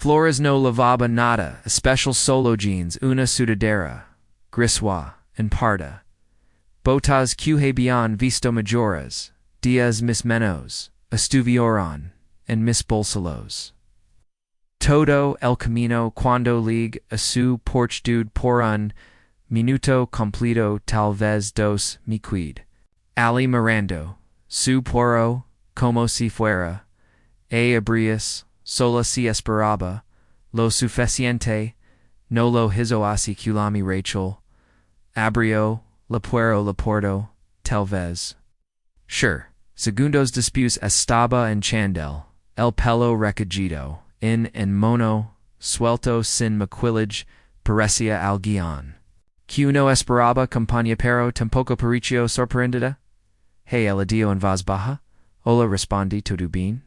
Flores no lavaba nada, especial solo jeans, una sudadera, griswa, and parda. Botas que bien visto majoras, dias mis menos, estuvieron, and mis bolsillos. Todo el camino cuando ligue a su porchdude por un minuto completo tal vez dos me quid. Ali mirando, su poro, como si fuera, Deberías, sola si esperaba, lo suficiente, no lo hizo así culami Rachel, abrió, la porto, tal vez. Sure, segundos después estaba en chandel, el pelo recogido, en mono, suelto sin maquillage, parecía al guión. Que no esperaba compañía pero tampoco pareció sorprendida? Hey el dio en voz baja, hola respondí todo bien.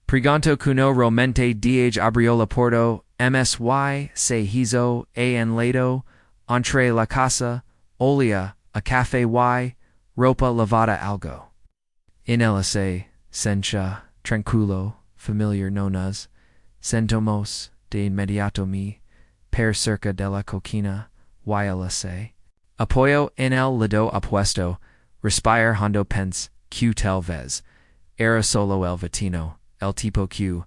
Pregunto cuno realmente diage abrió la porto, MSY se hizo en lado, entre la casa, olía, a café y, ropa lavada algo. En el sencha, tranquilo, familiar nonas, sentomos, de inmediato mi, per cerca de la coquina, y apoyo en el lado opuesto, respire hondo pens, que tal vez, era solo el vecino, el tipo que,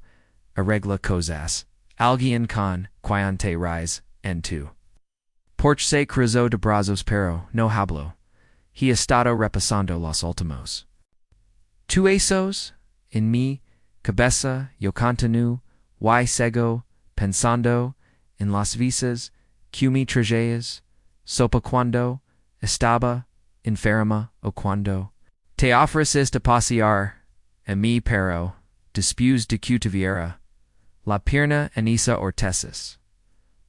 arregla cosas, alguien con, quiante rise, en tu. Porque se cruzó de brazos pero, no hablo, he estado repasando los últimos. Tu esos, en mi, cabeza, yo continúo, y sego, pensando, en las visas, que me trajeas, sopa cuando, estaba, enferma, o cuando, te ofreces de pasear, a mí pero, después de que tuviera, la pierna en esa ortesis,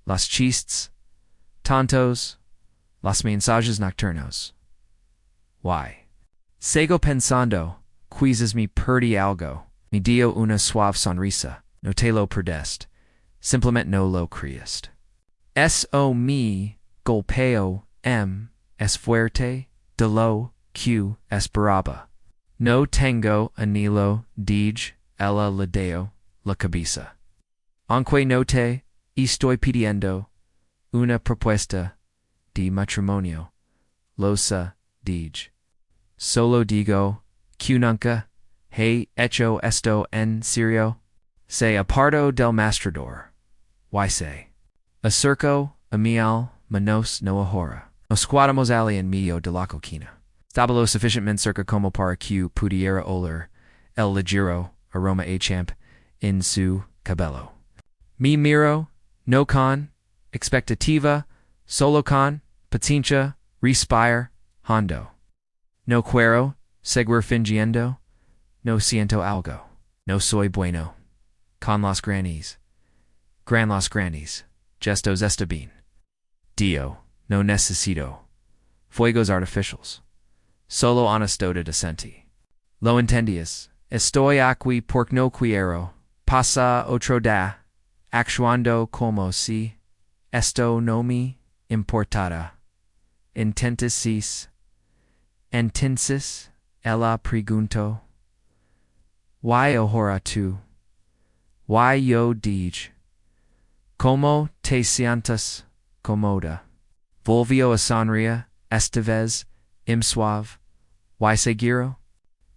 los chistes, tontos, los mensajes nocturnos. Why? Sego pensando, quizás me perdí algo, me dio una suave sonrisa, no te lo perdeste, simplemente no lo creíste. Eso me golpeo es fuerte, de lo que esperaba. No tengo anillo, dije, ella le dio la cabeza. Aunque no te estoy pidiendo una propuesta de matrimonio, lo sé, dije. Solo digo que nunca he hecho esto en serio. Se apartó del mastrador. Y se acercó a mial manos no ahora. Nos cuadramos ali en medio de la coquina. Estaba lo suficientemente cerca como para que pudiera oler el ligero aroma a champ en su cabello. Me miro, no con expectativa, solo con paciencia, respire, hondo. No quiero seguir fingiendo, no siento algo, no soy bueno. Con los grannies, gestos está bien. Dio, no necesito fuegos artificiales. Solo honesto de decente. Lo entendías. Estoy aquí porque no quiero. Pasa otro da. Actuando como si esto no me importara. Entonces, ella preguntó. Why ahora tú? Why yo dije. ¿Cómo te sientas cómoda? Volvió a sonreír, esta vez, suave. Why seguro?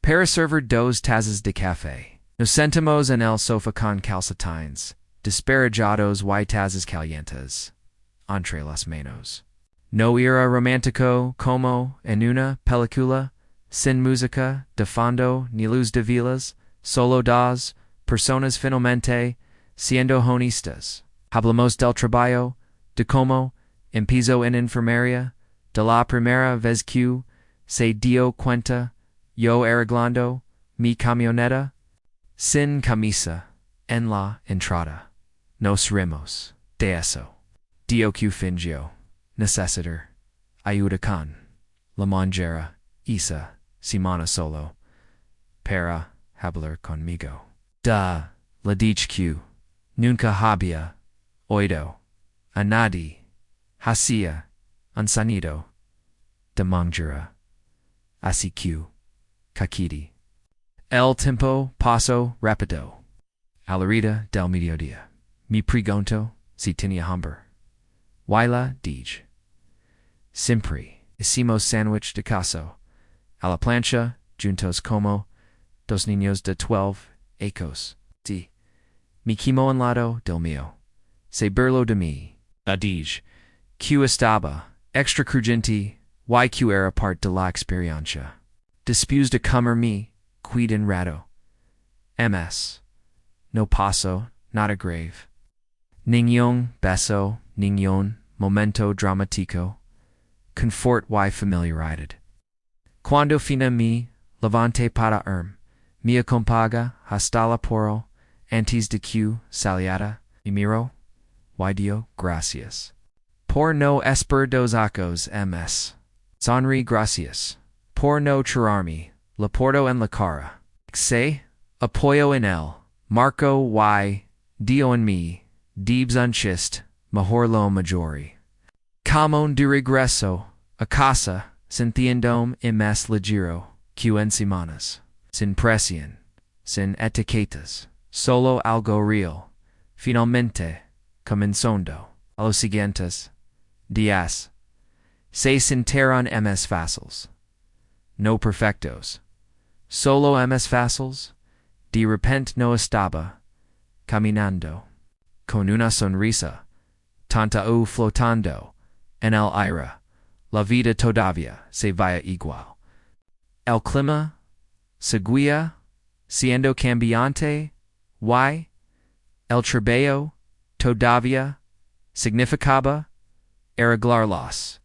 Para servir dos tazas de café. Nos sentamos en el sofá con calcetines, desperajados y tazas calientes, entre las manos. No era romántico como en una película, sin música de fondo ni luz de velas, solo dos personas finalmente siendo honestas. Hablamos del trabajo, de cómo empezó en enfermería, de la primera vez que se dio cuenta, yo arreglando mi camioneta, sin camisa, en la entrada. Nos rimos de eso. Dio que fingió necesitar ayuda con la manjera esa semana solo para hablar conmigo. Le dije que nunca había oído a nadie hacía un sonido de manjera. Así que, Kakiti. El tiempo pasó rápido. A la hora del mediodía. Mi pregunto, si tenía hambre. Waila, dij. Siempre hicimos sándwich de caso. A la plancha, juntos como dos niños de 12 ecos. Sí. Mi quimo en lado del mío. Se burló de mí. Adij. Q estaba, extra crujiente, YQ era part de la experiencia. Después de comer mi, quid en rato. MS. No paso, nada grave. Niñón, beso, niñón, momento dramático. Confort y familiaridad. Cuando fina mi, levante para mi acompaga hasta la poro, antes de que saliera, y miro, y dio gracias. Por no esper dos acos ms. Sonri gracias. Por no churarme, la porto en la cara. Se, apoyo en él, Marco y, dio en mi, dibs unchist, mejor lo majori. Camon de regreso, a casa, sintiendome ms ligero, que en semanas. Sin presión, sin etiquetas, solo algo real. Finalmente, comenzando, a los siguientes días, se sintieron ms fáciles. No perfectos. Solo ms fáciles, de repente no estaba, caminando, con una sonrisa, tanta flotando, en el aire, la vida todavía se veía igual. El clima, seguía, siendo cambiante, y, el trabajo, todavía, significaba, arreglar los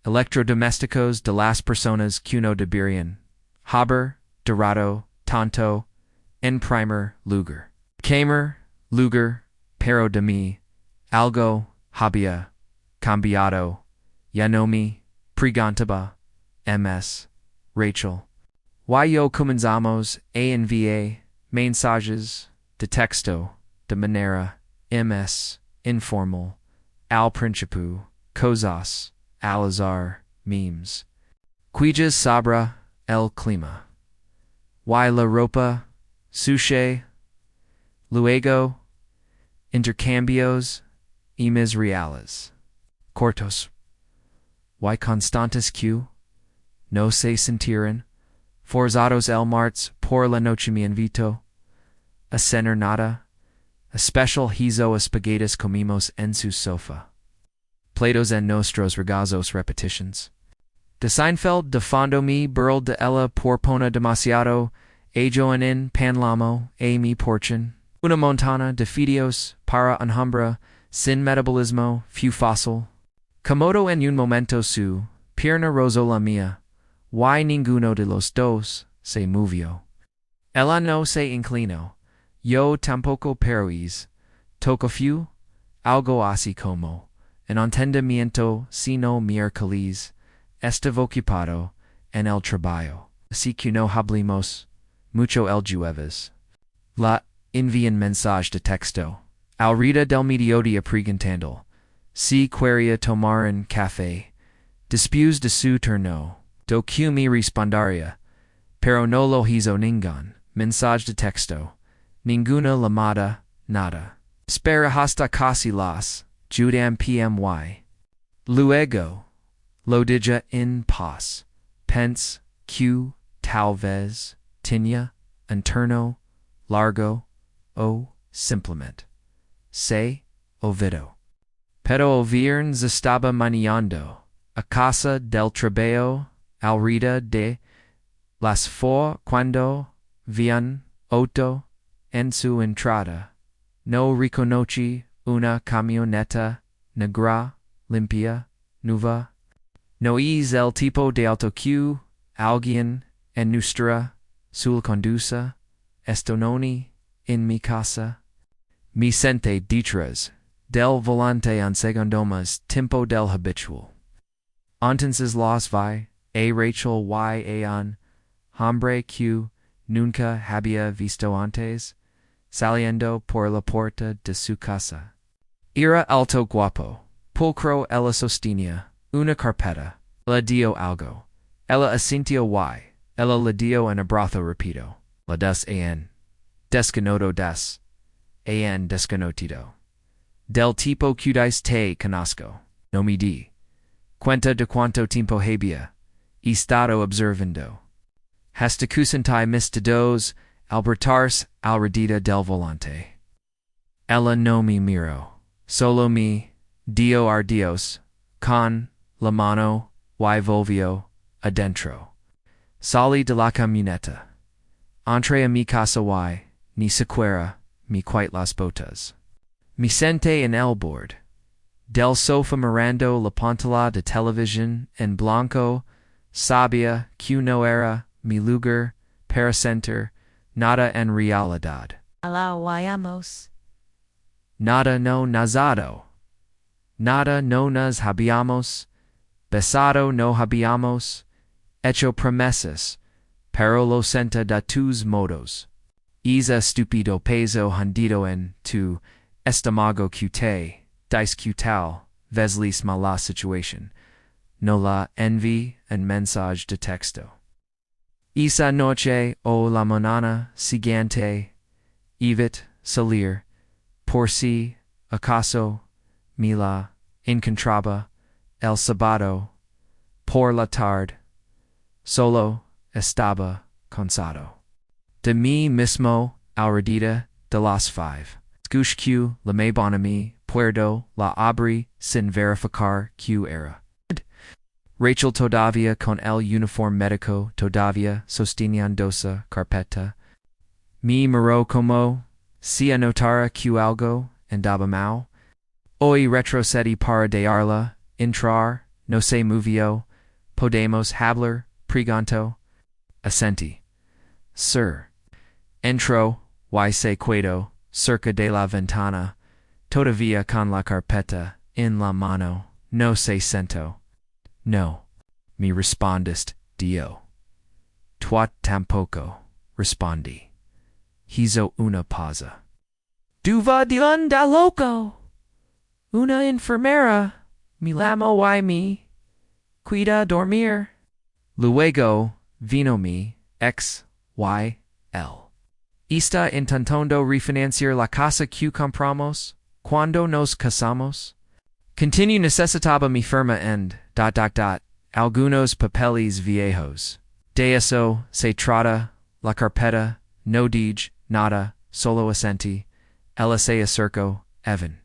electrodomésticos de las personas que no deberían, haber, dorado, tanto, en primer lugar. Kamer, lugar, pero de mí, algo, había, cambiado, ya no me, preguntaba, ms, Rachel. Yo comenzamos a enviar mensajes de texto, de manera, ms, informal, al principio, cosas, al azar, memes. Quillas sabra, el clima. Y la ropa, sushi, luego, intercambios, emes reales. Cortos. Y constantes que, no se sintieron, forzados el martes por la noche me invito, a cenar nada, a special hizo espaguetis comimos en su sofá. Platos en nuestros regazos repetitions. De Seinfeld de fondo mi burled de ella por pona demasiado, ello en panlamo, a mi porchin. Una montana de fideos para unhambra, sin metabolismo, few fossil. Comodo en un momento su, pierna rozó la mía, y ninguno de los dos se movió. Ella no se inclinó, yo tampoco perois, toco few, algo así como, en entendimiento sino miércoles, estaba ocupado en el trabajo, así que no hablamos mucho el jueves. La envían mensaje de texto, al rita del mediodía preguntando, si quería tomar un café, después de su turno, do que me respondaría, pero no lo hizo ningún mensaje de texto, ninguna llamada, nada. Espera hasta casi las Judam PMY. Luego, lo dije en paz, pense que tal vez tenía un turno largo o simplemente se olvidó. Pero el viernes estaba manejando a casa del trabajo al rita de las 4 cuando vian auto en su entrada. No reconocí una camioneta negra, limpia, nueva. No es el tipo de auto que alguien en nuestra sul conduce. Esto no ni en mi casa. Me senté detrás del volante en segundo más tiempo del habitual. Entonces los vi a Rachel y a un hombre que nunca había visto antes, saliendo por la puerta de su casa. Era alto guapo, pulcro. Ella sostenía una carpeta. Le dio algo. Ella asintió y ella le dio un abrazo rápido. La des an desconocido. Del tipo cudis te conozco, no mi di cuenta de cuanto tiempo había estado observando. Hasta cusantai mis dedos albertars al redita del volante. Ella no me miro, solo mi dio ar Dios, con la mano y volvió adentro. Salí de la camioneta. Entré a mi casa y, ni siquiera, me quite las botas. Me senté en el bord del sofá mirando la pantalla de televisión en blanco, sabía que no era mi lugar para sentir nada en realidad. Alá vayamos. Nada no nazado. Nada no nos habíamos besado, no habíamos hecho promesas, pero lo senta de tus modos. Isa stupido peso hundido en tu estómago que te discutal veslis mala situación, no la envi en mensaje de texto. Esa noche o la mañana siguiente, evit salir, por si acaso me la encontraba el sábado por la tarde, solo estaba cansado. De mí mismo alrededor de las 5. Escuché la me bonami puerdo la abrí sin verificar que era. Rachel todavía con el uniforme médico todavía sosteniéndose carpeta. Me miró como si anotara que algo andaba mal. Hoy retrocedí para dejarla entrar, no se movió. Podemos hablar, preguntó. Asentí. Sir. Entró, y se quedó cerca de la ventana, todavía con la carpeta en la mano. No se sentó. No. Me respondiste, Dio. Tú tampoco, respondí. Hizo una pausa. Duva de unda loco. Una enfermera. Me llamo y me cuida dormir. Luego vino mi ex y él. Está intentando refinanciar la casa que compramos cuando nos casamos. Continue necesitaba mi firma en ... algunos papeles viejos. De eso se trata la carpeta, no dije nada, solo asentí. Ella se acercó, Evan.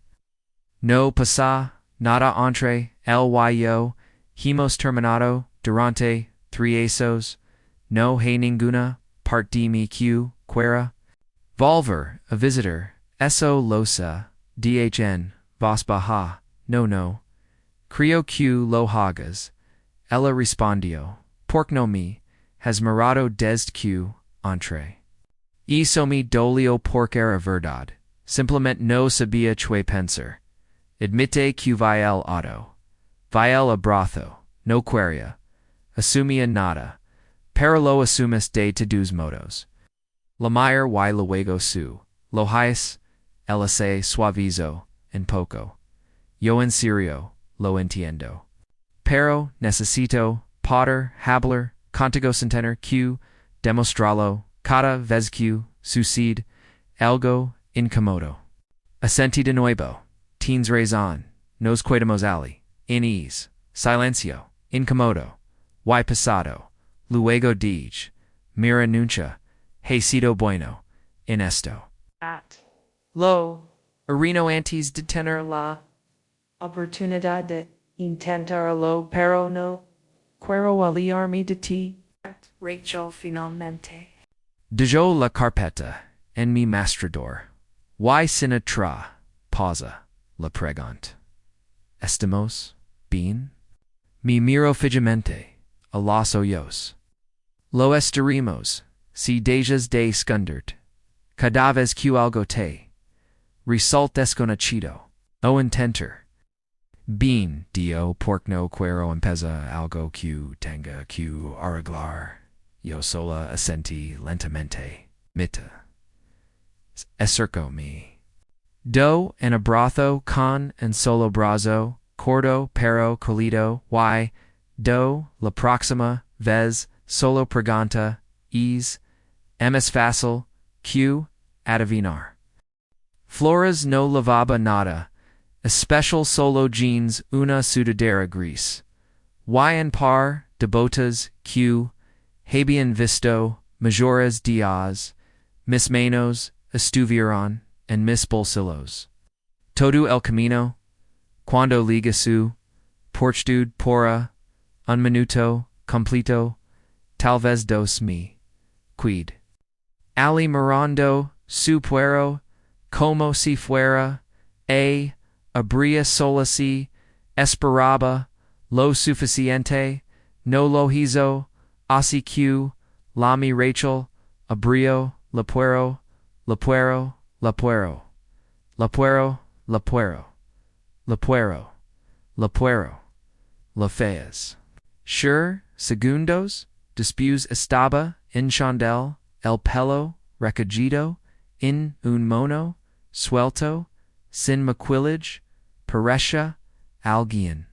No pasa nada entre él y yo, hemos terminado durante 3 años, no hay ninguna parte de mi que quiera volver a visitar, eso lo sé, dhn, vos baja, no, creo que lo hagas. Ella respondió, porque no me has mirado desde que entré. Eso me dolió porque era verdad, simplemente no sabía qué pensar. Admite que vi el auto. Vi el abrazo, no quería. Asumía nada, pero lo asumes de todos modos. La mayor y luego su. Lo hice, ella se suavizó, en poco. Yo en serio, lo entiendo. Pero necesito poder hablar contigo sin tener que demostrarlo cada vez que sucede algo incómodo. Asentí de nuevo. Tienes razón. Nos quedamos allí. En ease. Silencio. Incómodo. Y pasado. Luego dije. Mira nunca. He sido bueno. En esto. Lo. Areno antes de tener la Oportunidad de intentarlo, pero no quiero aliarme de ti. Rachel finalmente. dejó la carpeta en mi mostrador. Y sin otra pausa, le pregunto. ¿Estamos bien? Me miro fijamente a los ojos. Lo estaremos, si dejas de esconderte. Cada vez que algo te resulta desconocido o intentar. Bien, Dio, porque no quiero empezar algo que tenga que arreglar. Yo sola asentí lentamente. Mita. Acerco me. Do en abrazo con en solo brazo, corto pero colido, y do la próxima vez solo pregunta, es fácil, que adivinar. Flores no lavaba nada, especial solo jeans una sudadera gris. Y en par de botas q, habían visto mayores días, mis manos estuvieron en mis bolsillos. Todo el camino, cuando ligasu, porchtud pora, un minuto, completo, tal vez dos mi, quid. Ali mirando su puero, como si fuera, habría solo si, esperaba, lo suficiente, no lo hizo, así que, la mi Rachel, abrio, la puero, la puero, la puero, la puero, la puero, la puero, la puero, la feas. Sure, segundos, después estaba, en chandel, el pelo, recogido, en un mono, suelto, sin maquillage, parecía, alguien.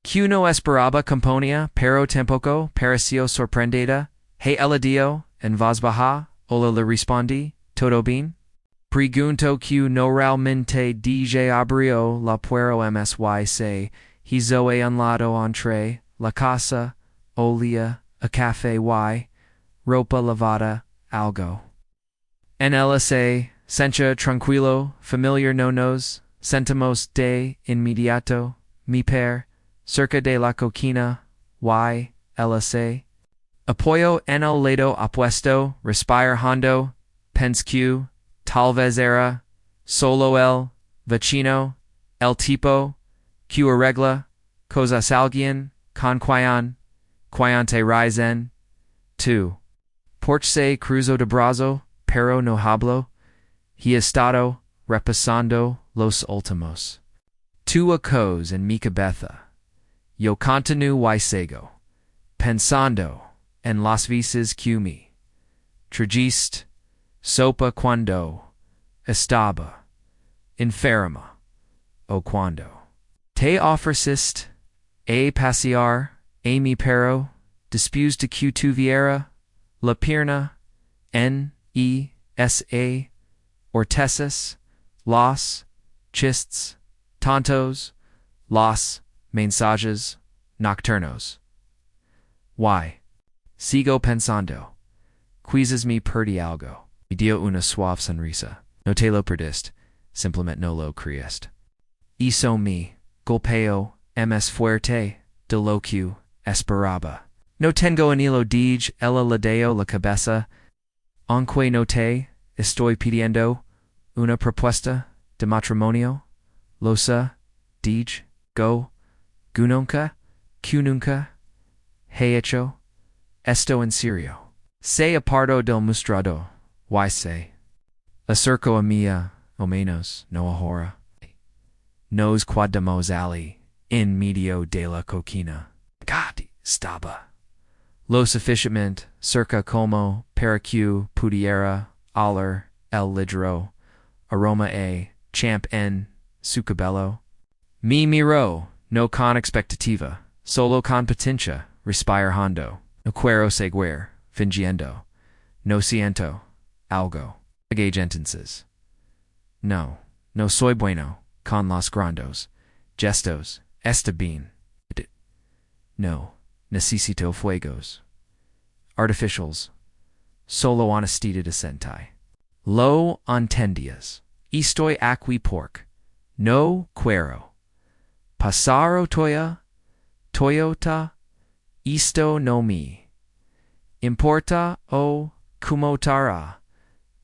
Que no esperaba componía, pero tampoco pareció sorprendida, hey eladio, en voz baja, hola le respondí, todo bien? Pregunto que no realmente DJ abrió la puero MSY se, hizo a un lado entre, la casa, olía, a café y, ropa lavada, algo. En LSA, sencha tranquilo, familiar no nos, sentimos de inmediato, mi per, cerca de la coquina, y, LSA. Apoyo en el lado opuesto, respire hondo, pense tal vez era, solo el, vecino, el tipo, que arregla, cosas alguien, con quien te risen, tú. Porche cruzo de brazo, pero no hablo, he estado, repasando los últimos. Tu acos en mi cabeza, yo continúo y sigo, pensando, en las veces que me trajiste, sopa cuando estaba enferma, o cuando te ofreciste a pasear a mi perro después de que tuviera la pierna N.E.S.A. ortesis, los chistes, tontos, los mensajes nocturnos. Y sigo pensando, quizás me perdí algo. Me dio una suave sonrisa. No te lo perdiste, simplemente no lo creíste. Hizo mi golpeo más fuerte de lo que esperaba. No tengo en hilo dij ella le deo la cabeza, aunque no te estoy pidiendo una propuesta de matrimonio. Losa, dij, go, nunca, que nunca, he hecho, esto en serio. Se aparto del mostrador, y se acerco a mía, o menos, no ahora. Nos quedamos allí, en medio de la coquina. God, estaba lo suficientemente cerca como para que pudiera oler el ligero aroma a champ en su cabello. Me miró, no con expectativa, solo con potencia, respire hondo. No quiero seguir, fingiendo. No siento algo. Entonces. No, no soy bueno con los grandes gestos. Está bien. No, necesito fuegos artificials. Solo honestidad decente. Lo entendías. Estoy aquí pork. No quiero pasar Toyota. Esto no me importa o como tara.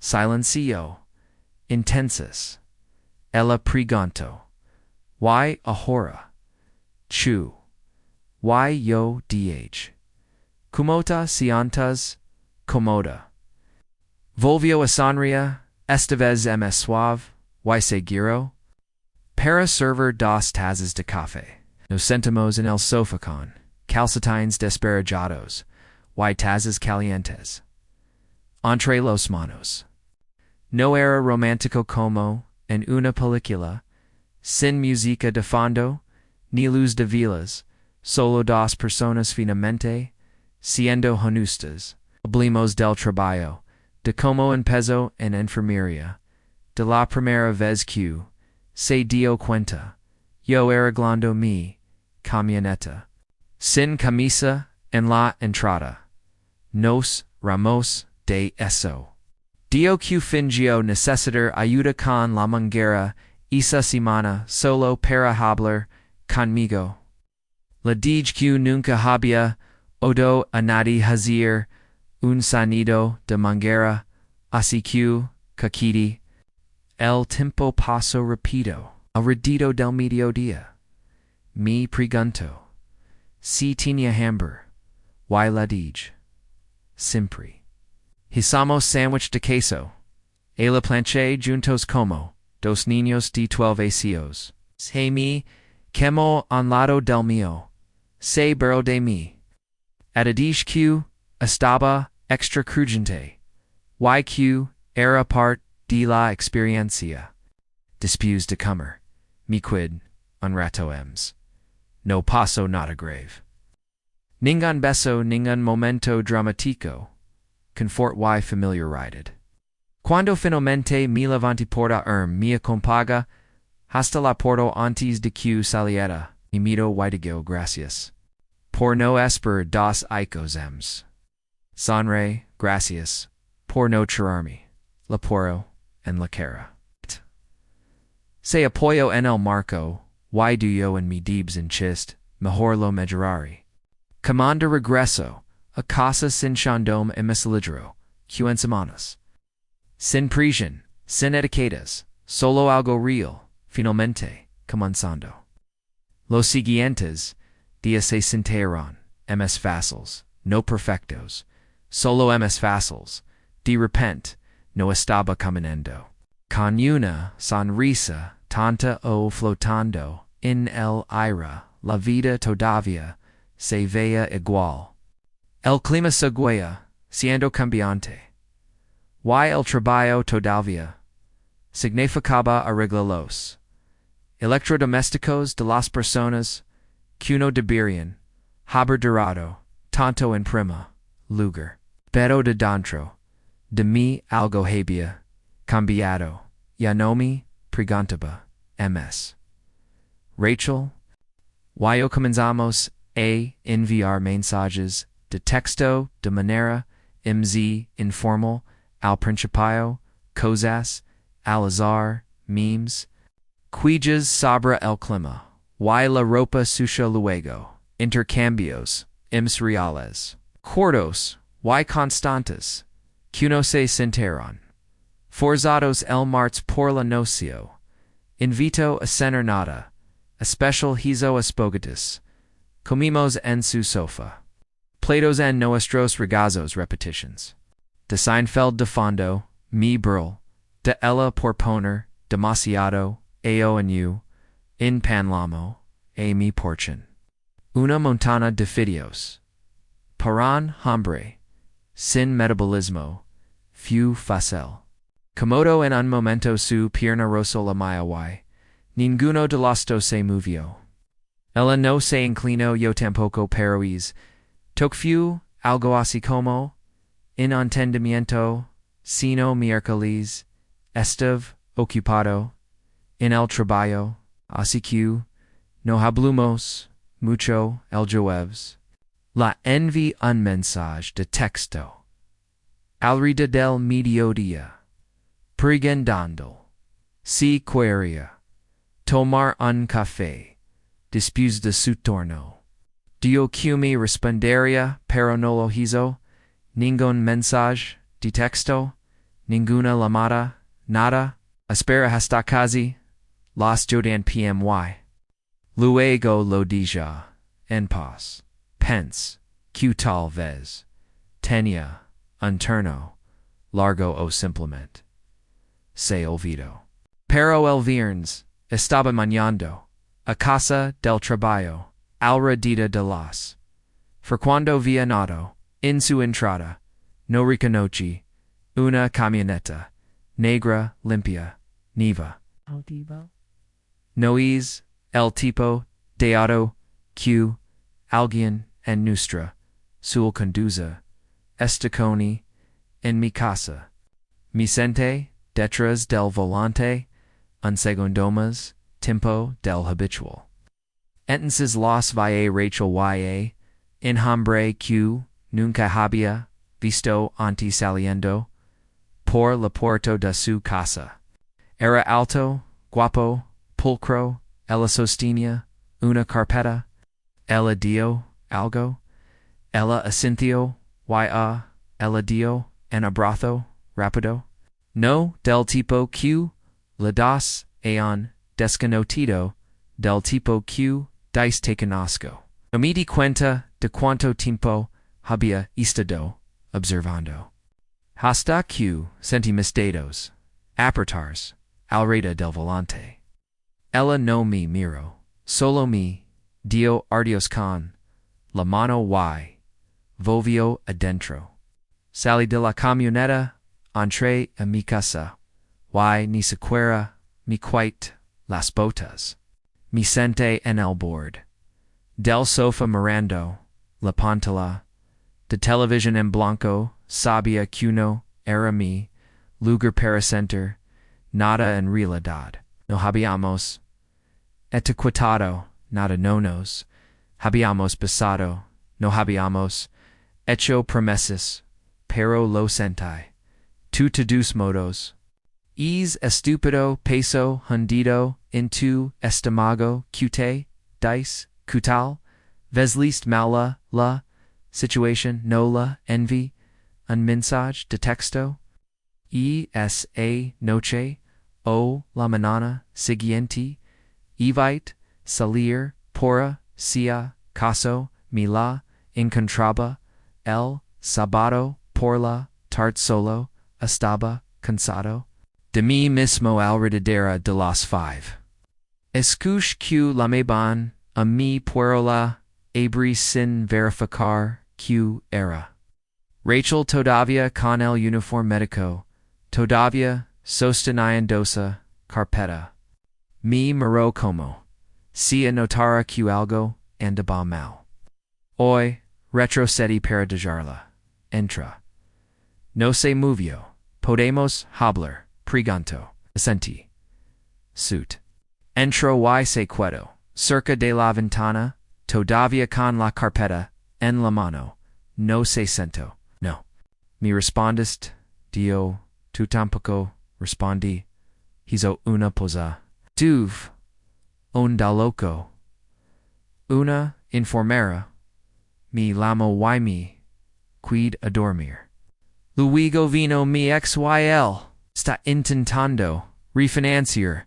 Silencio. Entonces. Ella preguntó. Y ahora. Chu. Y yo dh. Cómo sientas cómoda. Volvió a sonreír, esta vez más suave, y seguro. Para servir dos tazas de café. Nos sentamos en el sofá con calcetines desperejados, y tazas calientes. Entre los manos. No era romántico como en una película, sin música de fondo, ni luz de velas, solo dos personas finamente, siendo honestas. Hablamos del trabajo, de cómo empezó en enfermería, de la primera vez que se dio cuenta, yo arreglando mi camioneta. Sin camisa en la entrada. Nos ramos de eso. Dio que fingió necesitar ayuda con la manguera esa semana solo para hablar conmigo. Le dije que nunca había oído a nadie hacer un sonido de manguera, así que, Kakiti, el tiempo pasó rápido. Alrededor del mediodía. Me pregunto, si tenía hambre, y le dije, siempre. Hicimos sándwich de queso. A la plancha juntos como dos niños de 12 años. He me quemó al lado del mío. Se burló de mí. Dije que estaba extra crujiente. Y que era parte de la experiencia. Después de comer, me quid un rato ems. No pasó nada grave. Ningún beso, ningún momento dramático. Confort y familiaridad. Cuando finalmente me levanté por mi compaga, hasta la porto antes de que saliera, y miro y digo gracias. Por no esperar dos ems. Sonrió, gracias. Por no tirarme. La poro en la cara. Se apoyo en el marco, y duyo en mi dibs en chist, mejor lo mejoraré. Comando regreso, a casa sin chandom y mesalidro, que en semanas. Sin presión, sin etiquetas, solo algo real, finalmente, comenzando. Los siguientes días se sintieron, ms fáciles, no perfectos, solo ms fáciles, de repente, no estaba caminando. Con una sonrisa tanta o flotando en el aire, la vida todavía se veía igual. El clima seguía siendo cambiante. Y el trabajo todavía significaba arreglos electrodomésticos de las personas que no deberían haber durado tanto en primer lugar. Pero de dentro de mí algo había cambiado. Ya no me preguntaba, ms. Rachel, y comenzamos a enviar mensajes de texto de manera mz informal al principio, cosas, al azar, memes, quillas sobre el clima, y la ropa sucia luego, intercambios, reales, cortos, y constantes, que no se sintieron. Forzados el martes por la nocio. Invito a cenar nada. Especial hizo espogatus. Comimos en su sofá. Platos en nuestros regazos repetitions. De Seinfeld de fondo, mi burl. De ella por poner, demasiado, ao en you. In panlamo, a mi porchin. Una montana de fideos. Paran hambre. Sin metabolismo. Few facel. Komodo en un momento su pierna rozó la mía y ninguno de los dos se movió. Ella no se inclinó yo tampoco parois. Tocfiu algo así como en entendimiento, sino miércoles, esteve ocupado en el trabajo, así que no hablamos mucho el jueves. La envi un mensaje de texto. Alreda del mediodía. Preguntando si quería tomar un café después de su turno. Dio que me respondería, pero no lo hizo. Ningún mensaje de texto, ninguna llamada, nada. Espera hasta casi las Jordan PMY. Luego lo dije en paz. Pense que tal vez tenía un turno largo o simplemente se olvidó. Pero el viernes estaba mañando a casa del trabajo alrededor de las. For cuando vi nado en su entrada, no reconocí una camioneta negra limpia, niva. No es el tipo de auto que alguien en nuestra sul conduce estaconi en mi casa. Me senté detrás del volante un segundo más Timpo del habitual. Entonces los vae Rachel ya, en hambre que nunca había visto antes saliendo por la puerta de su casa. Era alto, guapo, pulcro, ella sostenía una carpeta, ella dio algo, ella asintió, ella dio un abrazo rápido. No del tipo que la das aon desconocido, del tipo que dice te conozco. No me di cuenta de cuánto tiempo había estado observando. Hasta que sentí mis dedos apretars alrededor del volante. Ella no me miró, solo me dio ardios con la mano y volvió adentro. Salí de la camioneta, entré a mi casa, y ni siquiera me quité las botas. Me senté en el borde del sofá mirando la pantalla de televisión en blanco. Sabía que no era mi lugar para sentir nada en realidad. No habíamos etiquetado nada, no nos habíamos besado, no habíamos hecho promesas, pero lo sentí. Tu todos modos. Es estúpido peso hundido en tu estómago que te dice que tal vez mala la situación, no la envy, un mensaje de texto. Esa noche o la mañana siguiente, evite salir por si acaso me la encontraba el sábado por la tarde, solo estaba cansado de mí mismo alrededor de las 5. Escuché que llamaban a mi por la abrí sin verificar que era Rachel, todavía con el uniforme médico, todavía sosteniéndose carpeta. Me miró como si notara que algo andaba mal. Hoy retrocedí para dejarla. Entra. No se movió. Podemos hablar. Pregunto. Asentí. Suit. Entró y se quedó cerca de la ventana, todavía con la carpeta en la mano. No se sentó. No. Me respondiste, Dio, tú tampoco, respondí. Hizo una posa. Tuve un da loco. Una enfermera. Me llamó y me quid a dormir. Luego vino mi ex-YL. Está intentando refinanciar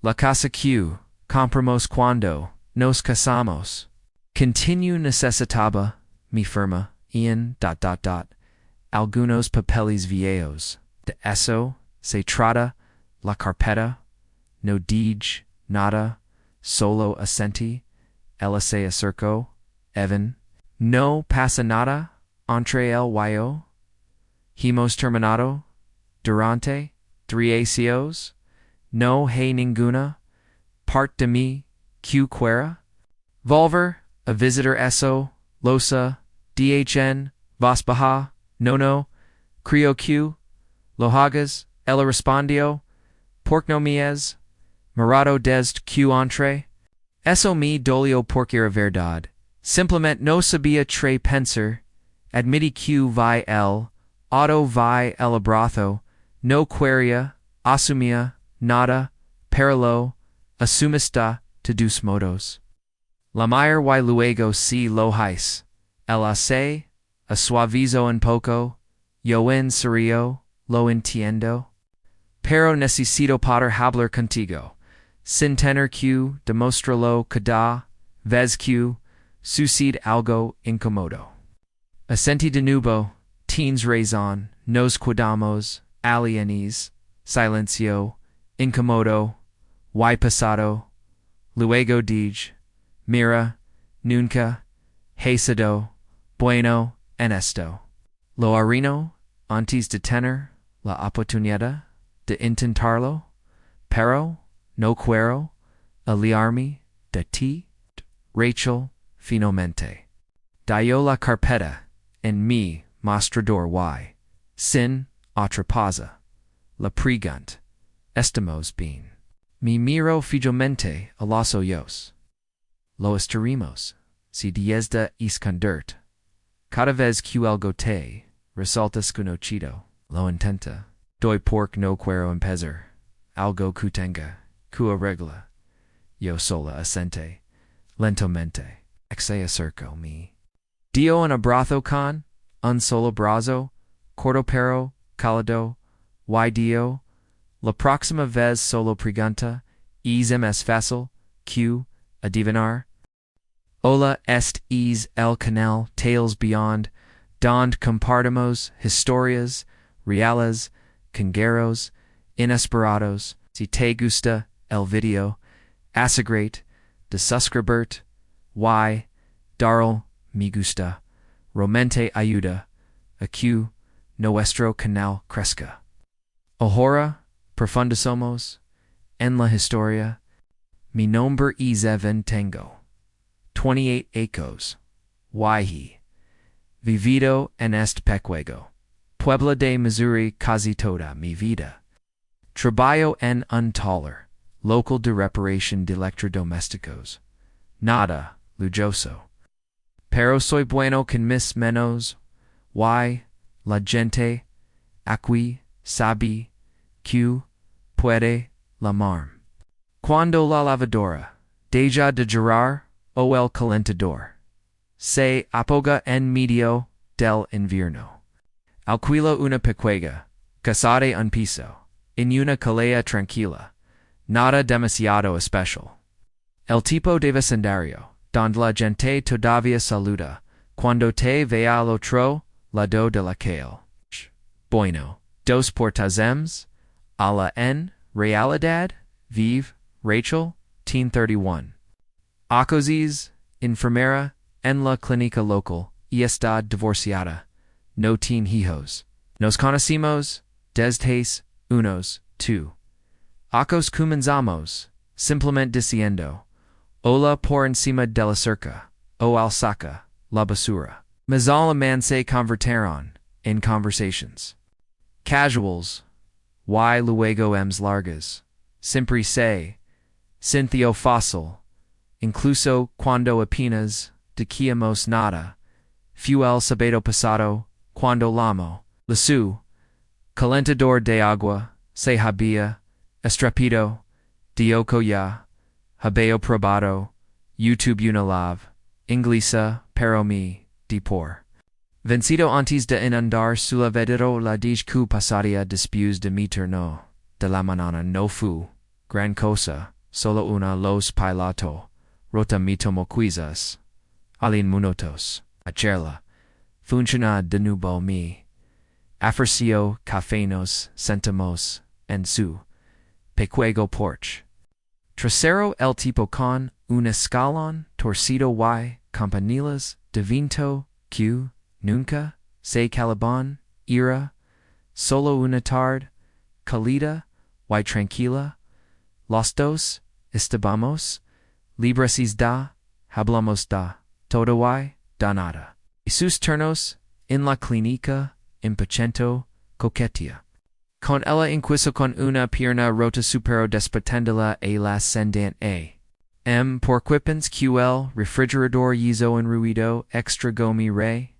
la casa que compramos cuando nos casamos. Continuo necesitaba mi firma en ... algunos papeles viejos. De eso se trata la carpeta. No dije nada, solo asentí. Ella se acercó. Evan. No pasa nada entre él y yo. Hemos terminado durante 3 años. No hay ninguna parte de mí que quiera volver a visitar eso. Losa, DHN, vas baja, no, creo que lo hagas. Ella respondió, porque no me es mirado desde que entré. Eso me dolió porque era verdad. Simplemente no sabía tre pensar. Admití que vi el auto, vi el abrazo. No quería, asumía nada, pero lo asumiste de dos modos. La mayor y luego si lo hice. Ella se suavizó un poco. Yo en serio lo entiendo. Pero necesito poder hablar contigo, sin tener que demostrarlo cada vez que sucede algo incómodo. Asentí de nuevo. Tienes razón. Nos quedamos alienes. Silencio. Incómodo. Y pasado. Luego dije, mira, nunca he sido bueno en esto. Lo haré antes de tener la oportunidad de intentarlo, pero no quiero alejarme de ti. Rachel, finalmente. Dio la carpeta en mi mostrador y, sin otra pausa, la pregunta, estamos bien. Mi miro fijamente a los ojos. Lo estarimos, si diezda escondert. Cada vez que algo te resaltas conocido, lo intenta. Doy pork no quiero empezar. Algo que tenga, que arregla. Yo sola asente. Lentamente. Exe acerco mi. Dio un abrazo con, un solo brazo, corto pero, cálido, y dio. La próxima vez solo pregunta, es más fácil, que, adivinar. Hola est es el canal Tales Beyond, donde compartimos historias, reales, congueros, inesperados. Si te gusta el video, asegurate de suscribirte, y darle me gusta. Realmente ayuda a que nuestro canal crezca. Ahora, profundizamos en la historia. Mi nombre es Evan Tengo 28 años. Y vivido en este pequeño pueblo de Missouri casi toda mi vida. Trabajo en un taller local de reparación de electrodomésticos. Nada lujoso. Pero soy bueno con mis manos. Y la gente aquí sabe que puede lamarme. Cuando la lavadora deja de girar o el calentador se apaga en medio del invierno. Alquilo una pequeña casarte un piso en una calea tranquila, nada demasiado especial. El tipo de vecindario donde la gente todavía saluda cuando te ve al otro lado de la calle. Bueno, dos portazems, a la en realidad, vive Rachel, teen 31. Acosis, enfermera, en la clínica local, y está divorciada. No tiene hijos. Nos conocimos, desde unos, two. Acos comenzamos, simplemente diciendo, hola por encima de la cerca, o al saca, la basura. Mas man se convirtieron en conversations. Casuals, y luego ems largas. Siempre se, Cinthio fácil, incluso cuando apenas decíamos nada, fue el sábado pasado, cuando lamo, su calentador de agua, se había, estrapido, dioco ya, habeo probado, YouTube una lav, inglesa, pero mi, di por. Vencido antes de inundar sulla la dije que pasaría después de mi turno, de la mañana no fu, gran cosa, solo una los piloto, rota mitomo quizás, alin minutos, a charla, funciona de nuevo mi. Afercio café nos sentamos en su pequeño porch. Trasero el tipo con un escalón torcido y campanilas de viento que nunca se caliban, ira, solo una tarde, cálida y tranquila. Los dos estábamos libres da, hablamos da, todo y da nada. Y sus turnos en la clínica, impacento, coquetea. Con ella inquiso con una pierna rota supero despertándola a la ascendente. Por quipens QL, refrigerador yizo en ruido, extra gomi re.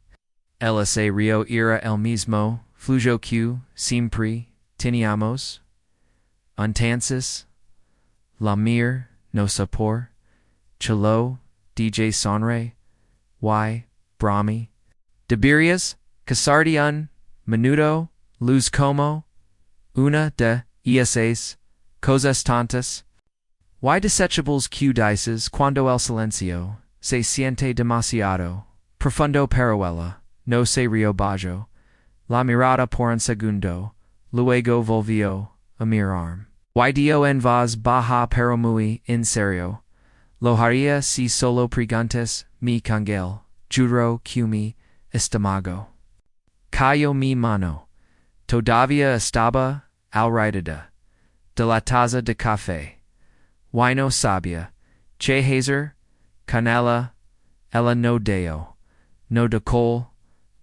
Ella se rio ira el mismo, flujo Q, siempre, teníamos. Entonces, la mir, no sapor, chelo, DJ sonre, y, Bromeé. Deberías, casarte un minuto, luz como, una de esas cosas tantas. Y desechables Q dices cuando el silencio se siente demasiado profundo para ella, no se rio bajo, la mirada por un segundo, luego volvió a mirarme. Y dio en voz baja pero muy en serio, lo haría si solo preguntas mi congel, juro que mi estómago. Cayó mi mano, todavía estaba alraidada, de la taza de café. Y no sabía, che hazer, canela, ella no deo, no de col,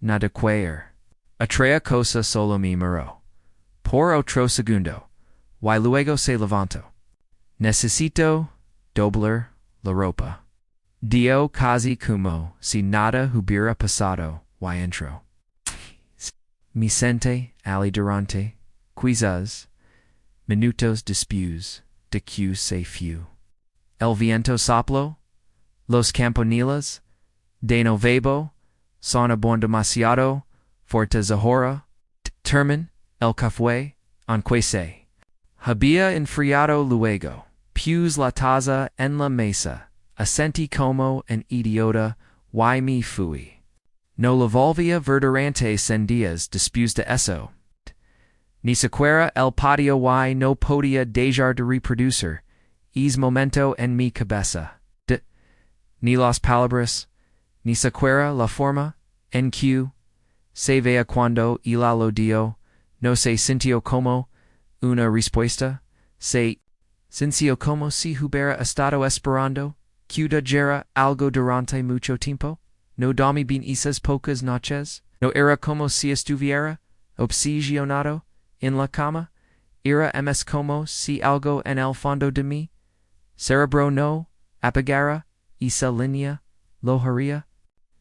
na de queer. Otra cosa solo me miró. Por otro segundo, y luego se levantó. Necesito doblar la ropa. Dio casi como si nada hubiera pasado y entro. Mi sente ali durante quizás minutos después de que se fue. El viento sopló, los campanilas de nuevo sonaban demasiado fuertes ahora. Termin el café, aunque se había enfriado luego, pues la taza en la mesa, asentí como en idiota y me fui. No la volvía ver durante 100 días después de eso. Ni siquiera el patio y no podía dejar de reproducir es momento en mi cabeza. Ni las palabras, ni siquiera la forma en que se vea cuando ella lo dio, no se sintió como una respuesta, se sintió como si hubiera estado esperando que dijera algo durante mucho tiempo. No dormí bien esas pocas noches, no era como si estuviera obsesionado en la cama, era más como si algo en el fondo de mi cerebro no apagara esa línea, lo haría.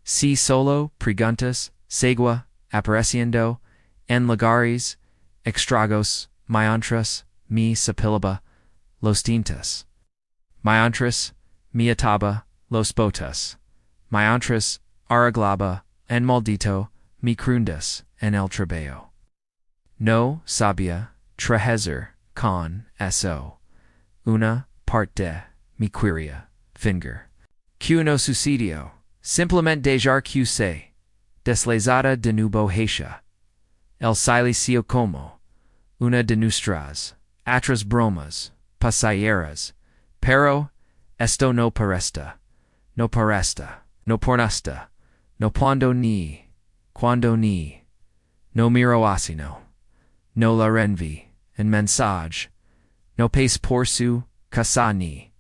Si solo preguntas seguía apareciendo en lugares extraños mientras mi sapilaba los tintas, mientras mi ataba los botas, mientras arreglaba en maldito mi crundas en el trabajo. No sabía trajezer con eso una parte mi quería finger. Que no sucedió, simplemente dejar que se deslizara de nuevo hacia el silencio como una de nuestras otras bromas pasajeras, pero esto no paresta, no pornasta, no cuando ni, no miro asino, no la renvi, en mensage, no pace por su casa ni.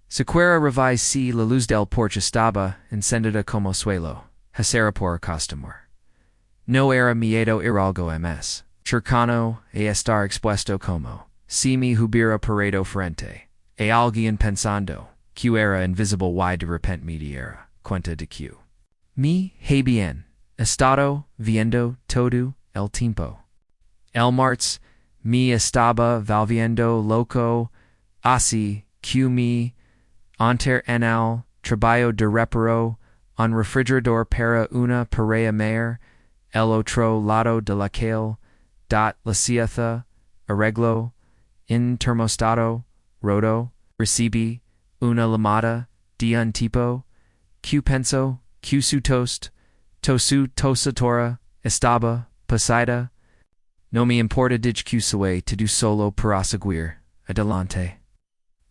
Siquiera revise si la luz del porche estaba encendida como suelo, hasera por acostumar. No era miedo ir algo más cercano a estar expuesto como si me hubiera parado frente a alguien pensando que era invisible y de repente me diera cuenta de que me habían estado viendo todo el tiempo. El martes me estaba volviendo loco así que me entré en el trabajo de reparo un refrigerador para una pareja mayor, el otro lado de la calle, la ciudad, arreglo, in termostato, roto, recibí una llamada de un tipo, que pensó que su su tosatora, estaba pasada. No me importa discusue todo solo para seguir adelante.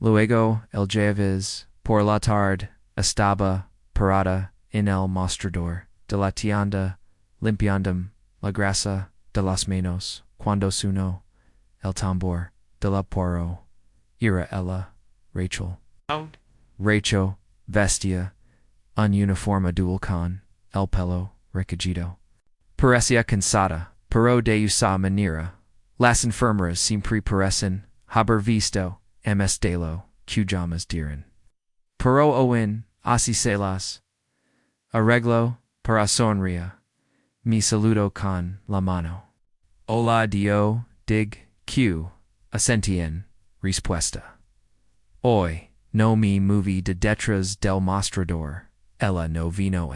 Luego el jueves por la tarde estaba parada en el mostrador de la tienda limpiando la grasa de las manos cuando sonó el tambor de la poro. Era ella, Rachel. Rachel vestía un uniforme azul con el pelo recogido. Parecía cansada, pero de esa manera. Las enfermeras siempre parecen haber visto ms de lo que llamas dirán. Pero oin así se las arreglo para sonría. Me saludo con la mano. Hola Dio, dig, que asentí en respuesta. Hoy no me moví de detrás del mostrador, ella no vino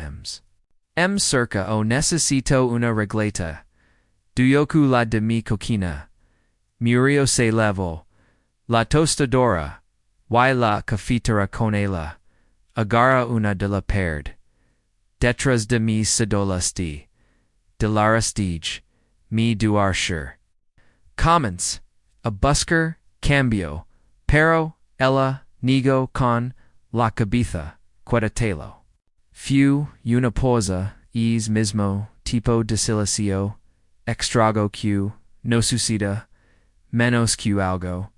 cerca o necesito una regleta. Duyoku la de mi coquina. Murió se levo. La tostadora. Y la cafetera con ella. Agarra una de la perd. Detrás de mi sedolasti. De la restige. Mi duarsher. Comments. A busker, cambio. Pero, ella, nigo con, la cabeza, quedatelo. Few, una posa, es mismo, tipo de silicio, extrago que, no suceda, menos que algo,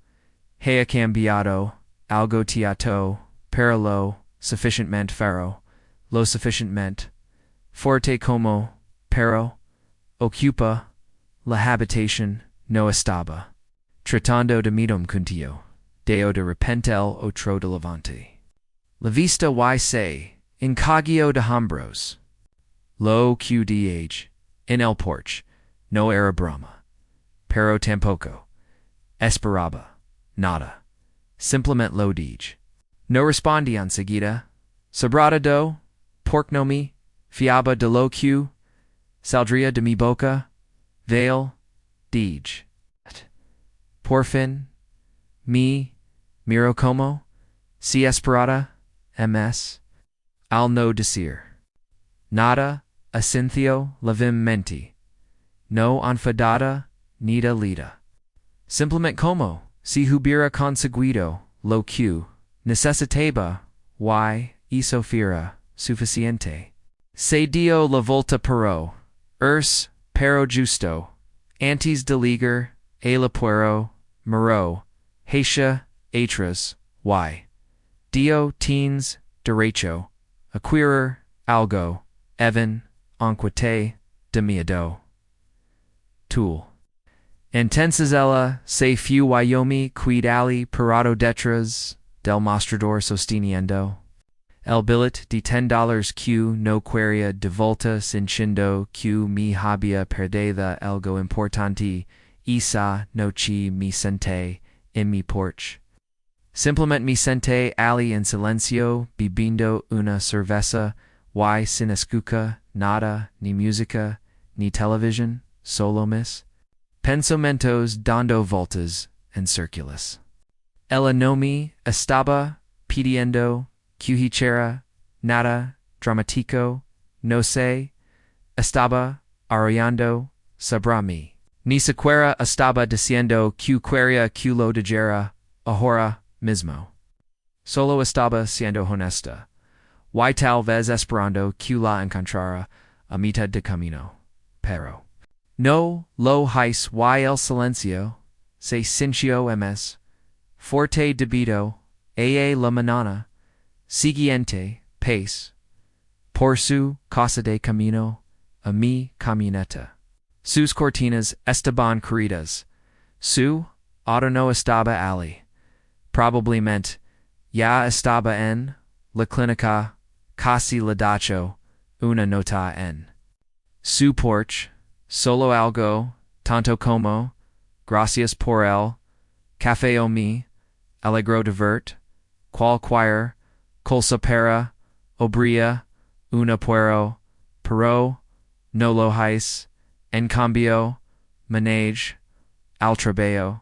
haya cambiado, algo teatro, pero lo sufficientemente faro, lo sufficientemente, forte como, pero, ocupa, la habitación, no estaba, tratando de midom contigo. deo de repentel otro de levante. La vista y se, incogio de hombros. Lo qdh, en el porch, no era broma. Pero tampoco. Esperaba. Nada. Simplement lo dije. No respondí enseguida. Sobrada do, pork no mi, fiaba de lo que, saldría de mi boca, veil, dije. Por fin, miro como, si esperada, ms, al no decir. Nada, asinthio, lavim menti. No enfadada, nida lida. Simplement como, si hubiera conseguido, lo que, necesitaba, hizo fira, suficiente. Se dio la volta pero justo, antes de ligar, a la puero, muro, hacia, atras, dio teens, derecho, acquirir, algo, even, enquite, de miedo. Tool. Entonces ella se fu Wyoming quid ali parado detrás del mostrador sosteniendo el billet de $10 que no quería de volta sintiendo que mi había perdido algo importante esa noche me senté en mi porch. Simplement me senté ali en silencio bebiendo una cerveza y sin escucha nada ni música ni television solo mis pensamientos dando voltas en círculos. Ella no me estaba pidiendo que hiciera nada dramático, no sé, estaba arrollando sobre mí. Ni siquiera estaba diciendo que quería que lo dijera ahora mismo. Solo estaba siendo honesta, y tal vez esperando que la encontrara a mitad de camino. Pero no lo hice y el silencio se sintió ms forte debido a la mañana siguiente pace por su casa de camino a mi camioneta. Sus cortinas estaban corridas. Su auto no estaba ali. Probablemente ya estaba en la clínica casi le dacho una nota en su porch. Solo algo, tanto como, gracias por el, café o mi, alegro divert, cualquier, cosa para, obría, una puero, pero, no lo hice, en cambio, manage, al trabajo,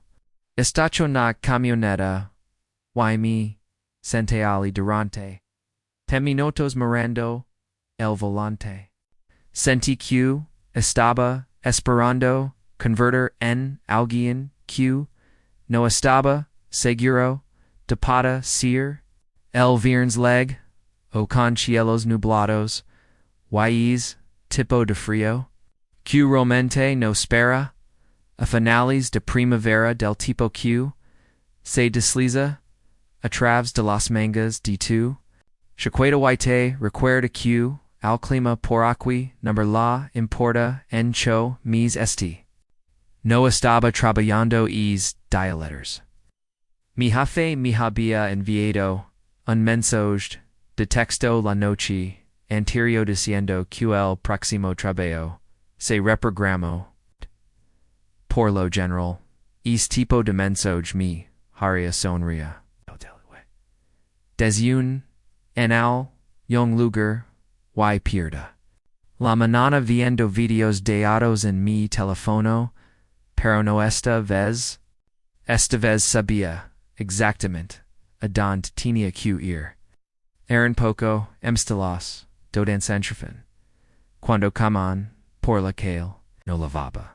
estacho na camioneta, y mi, sente ali durante, minutos mirando, el volante. Senti que, estaba esperando convertir en alguien que no estaba seguro de padecer el viernes leg o con cielos nublados y tipo de frío que realmente no espera a finales de primavera del tipo que se desliza a través de las mangas de tu chaqueta white recuerda que al clima por aquí number la importa en cho mis esti. No estaba trabajando es dialeters. Mi jefe me había enviado un mensaje de texto la noche anterior diciendo que el próximo trabajo se reprogramó. Por lo general, es tipo de mensaje me haría sonría. Desayun en al young lugar y pierda. La mañana viendo videos de autos en mi teléfono, pero no esta vez sabía exactamente a dónde tenía que ir. Eran poco emstelas, dodan centrofin. Cuando caman por la calle, no lavaba.